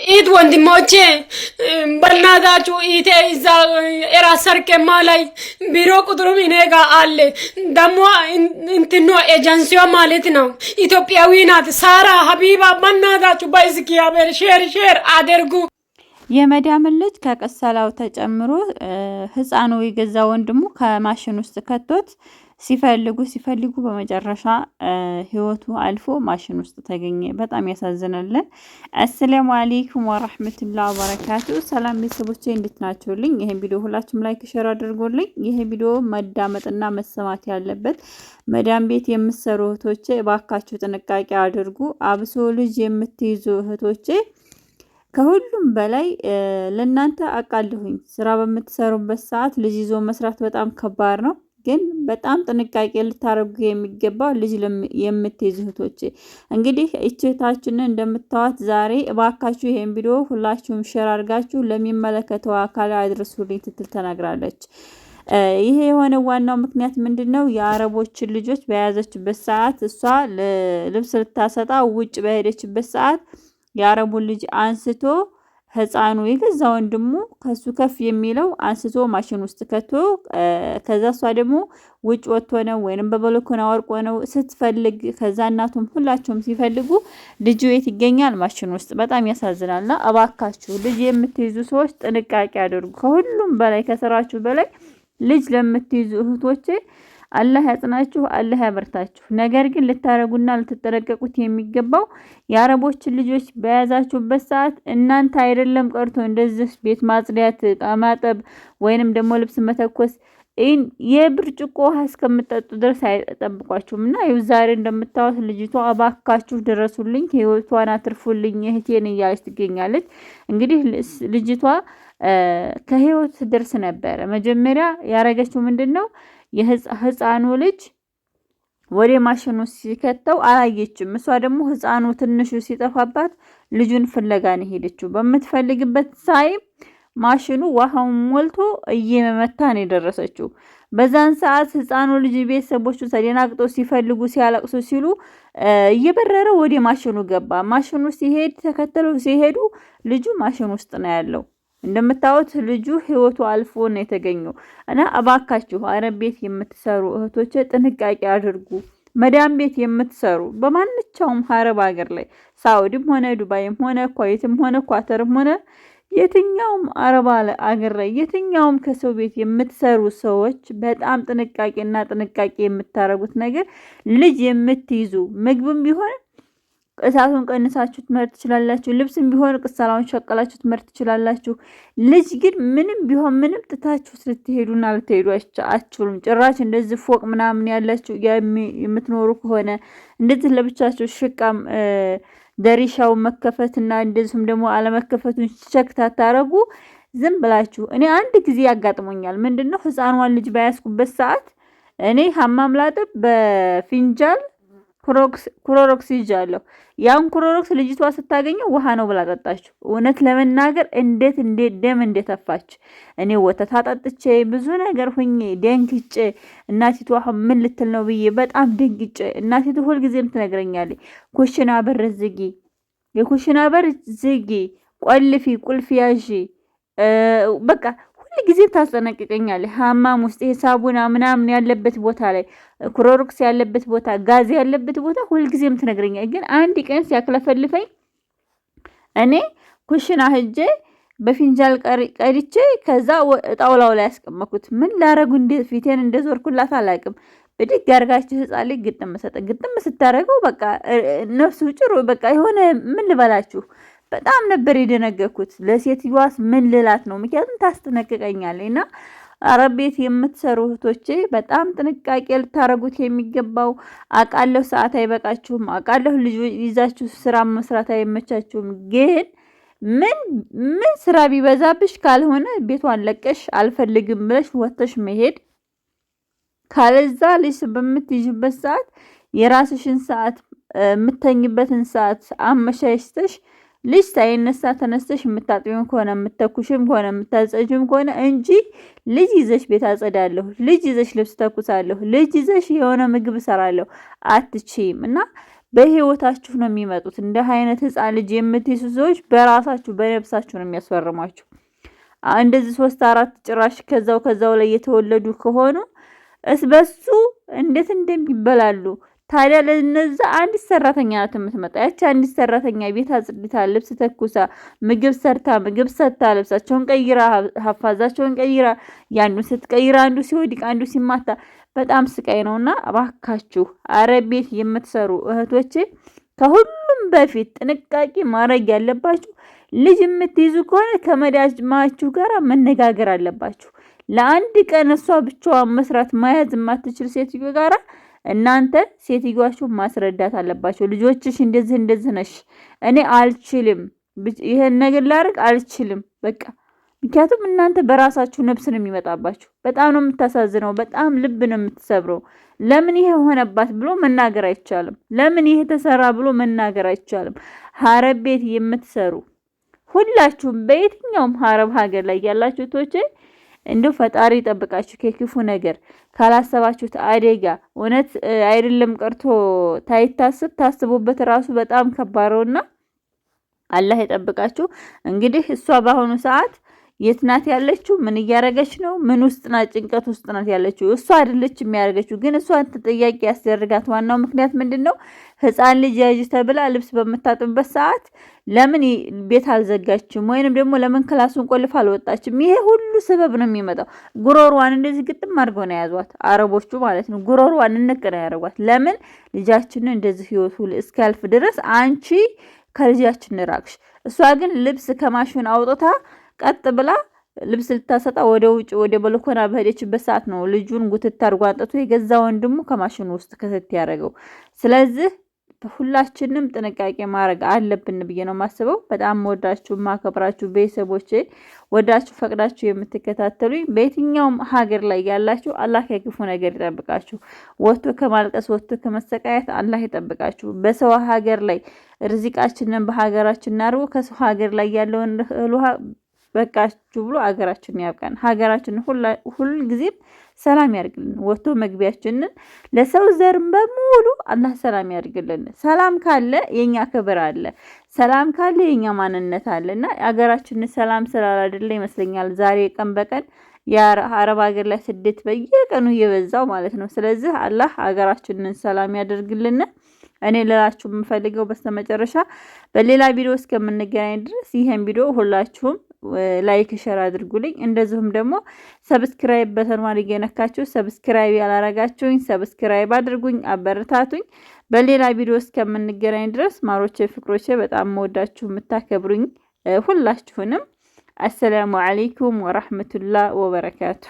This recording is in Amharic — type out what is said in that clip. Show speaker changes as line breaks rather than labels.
ኢት ወንድሞቼ በእናታችሁ ኢቴ እዛ የራስ ሰርኬማ ላይ ቢሮ ቁጥሩም እኔ ጋ አለ። ደግሞ እንትኖ ኤጀንሲዋ ማለት ነው ኢትዮጵያዊ ናት። ሳራ ሀቢባ በእናታችሁ በእግዚአብሔር ሼር አድርጉ።
የመዳምን ልጅ ከቅሰላው ተጨምሮ ህፃኑ የገዛ ወንድሙ ከማሽን ውስጥ ከቶት ሲፈልጉ በመጨረሻ ህይወቱ አልፎ ማሽን ውስጥ ተገኘ። በጣም ያሳዝናል። አሰላሙ አለይኩም ወራህመቱላሂ ወበረካቱ። ሰላም ቤተሰቦቼ እንዴት ናችሁልኝ? ይሄን ቪዲዮ ሁላችሁም ላይክ ሼር አድርጉልኝ። ይሄ ቪዲዮ መዳመጥና መሰማት ያለበት መዳም ቤት የምትሰሩ እህቶቼ እባካችሁ ጥንቃቄ አድርጉ። አብሶ ልጅ የምትይዙ እህቶቼ ከሁሉም በላይ ለእናንተ አቃለሁኝ ስራ በምትሰሩበት ሰዓት ልጅ ይዞ መስራት በጣም ከባድ ነው። ግን በጣም ጥንቃቄ ልታረጉ የሚገባው ልጅ የምትይዙ እህቶቼ እንግዲህ እህታችንን እንደምታዋት ዛሬ እባካችሁ ይሄን ቪዲዮ ሁላችሁም ሼር አድርጋችሁ ለሚመለከተው አካል አድርሱልኝ ትትል ተናግራለች። ይሄ የሆነ ዋናው ምክንያት ምንድነው? የአረቦችን ልጆች በያዘችበት ሰዓት እሷ ልብስ ልታሰጣ ውጭ በሄደችበት ሰዓት የአረቡን ልጅ አንስቶ ህፃኑ የገዛ ወንድሙ ከሱ ከፍ የሚለው አንስቶ ማሽን ውስጥ ከቶ ከዛ እሷ ደግሞ ውጭ ወጥቶ ነው ወይንም በበለኮና ወርቆ ነው ስትፈልግ ከዛ እናቱም ሁላቸውም ሲፈልጉ ልጁ የት ይገኛል? ማሽን ውስጥ። በጣም ያሳዝናልና እባካችሁ ልጅ የምትይዙ ሰዎች ጥንቃቄ አድርጉ። ከሁሉም በላይ ከስራችሁ በላይ ልጅ ለምትይዙ እህቶቼ አላህ ያጽናችሁ፣ አላህ ያበርታችሁ። ነገር ግን ልታረጉና ልትጠነቀቁት የሚገባው የአረቦችን ልጆች በያዛችሁበት ሰዓት እናንተ አይደለም ቀርቶ እንደዚህ ቤት ማጽዳት፣ ዕቃ ማጠብ ወይንም ደግሞ ልብስ መተኮስ የብርጭቆ ውሃ እስከምጠጡ ድረስ አይጠብቋችሁም። እና ይኸው ዛሬ እንደምታዩት ልጅቷ እባካችሁ ድረሱልኝ፣ ህይወቷን አትርፉልኝ እህቴን እያለች ትገኛለች። እንግዲህ ልጅቷ ከህይወት ድርስ ነበረ። መጀመሪያ ያረገችው ምንድነው? የህፃኑ ልጅ ወደ ማሽኑ ሲከተው አላየችም። እሷ ደግሞ ህፃኑ ትንሹ ሲጠፋባት ልጁን ፍለጋ ነው ሄደችው። በምትፈልግበት ሳይም ማሽኑ ውሃውን ሞልቶ እየመታ ነው የደረሰችው። በዛን ሰዓት ህፃኑ ልጅ ቤተሰቦቹ ተደናግጠው ሲፈልጉ ሲያለቅሱ ሲሉ እየበረረ ወደ ማሽኑ ገባ። ማሽኑ ሲሄድ ተከተለው ሲሄዱ ልጁ ማሽኑ ውስጥ ነው ያለው። እንደምታዩት ልጁ ህይወቱ አልፎ ነው የተገኘው። እና እባካችሁ አረብ ቤት የምትሰሩ እህቶቼ ጥንቃቄ አድርጉ። መዳም ቤት የምትሰሩ በማንኛውም አረብ ሀገር ላይ ሳውዲም ሆነ ዱባይም ሆነ ኩዌትም ሆነ ኳተርም ሆነ የትኛውም አረብ ሀገር ላይ የትኛውም ከሰው ቤት የምትሰሩ ሰዎች በጣም ጥንቃቄ የምታረጉት ነገር ልጅ የምትይዙ ምግብም ቢሆን እሳቱን ቀንሳችሁ ትመርጥ ትችላላችሁ። ልብስም ቢሆን ቅሰላውን ሸቀላችሁ ትመርጥ ትችላላችሁ። ልጅ ግን ምንም ቢሆን ምንም ትታችሁ ልትሄዱና ልትሄዱ አትችሉም። ጭራሽ እንደዚህ ፎቅ ምናምን ያላችሁ የምትኖሩ ከሆነ እንደዚህ ለብቻችሁ ሽቃም ደሪሻው መከፈትና እንደዚህም ደግሞ አለመከፈቱን ቸክ ታታረጉ ዝም ብላችሁ። እኔ አንድ ጊዜ ያጋጥሞኛል። ምንድነው? ህፃኗን ልጅ ባያስኩበት ሰዓት እኔ ሀማም ላጥብ በፊንጃል ክሎሮክስ ይዣለሁ። ያን ክሎሮክስ ልጅቷ ስታገኘው ውሃ ነው ብላ ጠጣችው። እውነት ለመናገር እንዴት ደም እንደተፋች እኔ ወተት አጠጥቼ ብዙ ነገር ሁኜ ደንግጬ እናቲቱ አሁን ምን ልትል ነው ብዬ በጣም ደንግጬ እናቲቱ ሁልጊዜም ትነግረኛለች ኩሽና በር ዝጊ፣ የኩሽና በር ዝጊ፣ ቆልፊ፣ ቁልፍ ያዢ በቃ ጊዜ ታስጠነቅቀኛለች። ሀማም ውስጥ ሳቡና ምናምን ያለበት ቦታ ላይ ክሎሮክስ ያለበት ቦታ ጋዝ ያለበት ቦታ ሁልጊዜም ትነግረኛለች። ግን አንድ ቀን ሲያክለፈልፈኝ እኔ ኩሽና ሄጄ በፊንጃል ቀድቼ ከዛ ጣውላው ላይ ያስቀመጥኩት ምን ላረጉ ፊቴን እንደዞርኩላት አላውቅም። ብድግ አድርጋችሁ ህፃን ልጅ ግጥም ስታረገው በቃ ነፍሱ ጭሩ በቃ የሆነ ምን ልበላችሁ በጣም ነበር የደነገኩት። ለሴትዮዋስ ምን ልላት ነው? ምክንያቱም ታስጠነቅቀኛለች። እና አረብ ቤት የምትሰሩ እህቶቼ በጣም ጥንቃቄ ልታረጉት የሚገባው አቃለሁ ሰዓት አይበቃችሁም፣ አቃለሁ ልጅ ይዛችሁ ስራ መስራት አይመቻችሁም። ግን ምን ስራ ቢበዛብሽ ካልሆነ ቤቷን ለቀሽ አልፈልግም ብለሽ ወጥተሽ መሄድ፣ ካለዛ ልጅ በምትይዥበት ሰዓት የራስሽን ሰዓት የምተኝበትን ሰዓት አመሻሽተሽ ልጅ ሳይነሳ ተነስተሽ የምታጥቢም ከሆነ የምትተኩሽም ከሆነ የምታጸጅም ከሆነ እንጂ ልጅ ይዘሽ ቤት አጸዳለሁ፣ ልጅ ይዘሽ ልብስ ተኩሳለሁ፣ ልጅ ይዘሽ የሆነ ምግብ እሰራለሁ አትችይም። እና በህይወታችሁ ነው የሚመጡት። እንደ አይነት ህፃን ልጅ የምትይዙ ሰዎች በራሳችሁ በነፍሳችሁ ነው የሚያስፈርሟችሁ። እንደዚህ 3-4 ጭራሽ ከዛው ላይ የተወለዱ ከሆኑ እስበሱ እንዴት እንደሚበላሉ። ታዲያ ለነዛ አንዲት ሰራተኛ ናት የምትመጣ። ያቺ አንዲት ሰራተኛ ቤት አጽድታ፣ ልብስ ተኩሳ፣ ምግብ ሰርታ፣ ምግብ ሰጥታ፣ ልብሳቸውን ቀይራ፣ ሀፋዛቸውን ቀይራ፣ ያንዱን ስትቀይራ አንዱ ሲወድቅ አንዱ ሲማታ በጣም ስቃይ ነውና እባካችሁ አረብ ቤት የምትሰሩ እህቶቼ ከሁሉም በፊት ጥንቃቄ ማድረግ ያለባችሁ ልጅ የምትይዙ ከሆነ ከመዳማችሁ ጋር መነጋገር አለባችሁ። ለአንድ ቀን እሷ ብቻዋን መስራት ማያዝ የማትችል ሴትዮ ጋራ እናንተ ሴትዮዋችሁ ማስረዳት አለባችሁ። ልጆችሽ እንደዚህ ነሽ፣ እኔ አልችልም፣ ይሄን ነገር ላድርግ አልችልም በቃ። ምክንያቱም እናንተ በራሳችሁ ነፍስ ነው የሚመጣባችሁ። በጣም ነው የምታሳዝነው፣ በጣም ልብ ነው የምትሰብረው። ለምን ይሄ ሆነባት ብሎ መናገር አይቻልም። ለምን ይሄ ተሰራ ብሎ መናገር አይቻልም። አረብ ቤት የምትሰሩ ሁላችሁም በየትኛውም አረብ ሀገር ላይ ያላችሁ ቶቼ እንደው ፈጣሪ ይጠብቃችሁ ከክፉ ነገር፣ ካላሰባችሁት አደጋ። እውነት አይደለም ቀርቶ ታይታስብ ታስቡበት ራሱ በጣም ከባድና አላህ ይጠብቃችሁ። እንግዲህ እሷ በአሁኑ ሰዓት የት ናት ያለችው? ምን እያረገች ነው? ምን ውስጥ ናት? ጭንቀት ውስጥ ናት ያለችው። እሷ አይደለች የሚያረገችው፣ ግን እሷን ተጠያቂ ያስደርጋት ዋናው ምክንያት ምንድነው? ህፃን ልጅ ያዥ ተብላ ልብስ በምታጥብበት ሰዓት ለምን ቤት አልዘጋችም? ወይንም ደግሞ ለምን ክላሱን ቆልፍ አልወጣችም? ይሄ ሁሉ ሰበብ ነው የሚመጣው። ጉሮሯን እንደዚህ ግጥም አድርገው ነው ያዟት አረቦቹ ማለት ነው። ጉሮሯን እንቅ ነው ያደርጓት። ለምን ልጃችንን እንደዚህ ህይወቱ እስኪያልፍ ድረስ አንቺ ከልጃችን ራቅሽ። እሷ ግን ልብስ ከማሽን አውጥታ ቀጥ ብላ ልብስ ልታሰጣ ወደ ውጭ ወደ በልኮና በሄደችበት ሰዓት ነው ልጁን ጉትት አድርጎ አንጥቶ የገዛ ወንድሙ ከማሽኑ ውስጥ ከተት ያደረገው። ስለዚህ ሁላችንም ጥንቃቄ ማድረግ አለብን ብዬ ነው የማስበው። በጣም ወዳችሁ ማከብራችሁ ቤተሰቦቼ፣ ወዳችሁ ፈቅዳችሁ የምትከታተሉኝ በየትኛውም ሀገር ላይ ያላችሁ አላህ ከክፉ ነገር ይጠብቃችሁ። ወጥቶ ከማልቀስ ወጥቶ ከመሰቃየት አላህ ይጠብቃችሁ። በሰው ሀገር ላይ ርዚቃችንን በሀገራችን እናድርጎ ከሰው ሀገር ላይ ያለውን እህሉሃ በቃችሁ ብሎ ሀገራችንን ያብቃን። ሀገራችንን ሁሉ ጊዜም ሰላም ያርግልን። ወጥቶ መግቢያችንን ለሰው ዘር በሙሉ አላህ ሰላም ያርግልን። ሰላም ካለ የኛ ክብር አለ፣ ሰላም ካለ የኛ ማንነት አለና ሀገራችንን ሰላም ስላላደለ ይመስለኛል ዛሬ ቀን በቀን የአረብ ሀገር ላይ ስደት በየቀኑ እየበዛው ማለት ነው። ስለዚህ አላህ ሀገራችንን ሰላም ያደርግልን። እኔ ልላችሁ የምፈልገው በስተመጨረሻ በሌላ ቪዲዮ እስከምንገናኝ ድረስ ይሄን ቪዲዮ ሁላችሁም ላይክ ሼር አድርጉልኝ። እንደዚሁም ደግሞ ሰብስክራይብ በተንዋል እየነካችሁ ሰብስክራይብ ያላረጋችሁኝ ሰብስክራይብ አድርጉኝ፣ አበረታቱኝ። በሌላ ቪዲዮ እስከምንገናኝ ድረስ ማሮቼ፣ ፍቅሮቼ በጣም መወዳችሁ የምታከብሩኝ ሁላችሁንም አሰላሙ አለይኩም ወራህመቱላህ ወበረካቱ።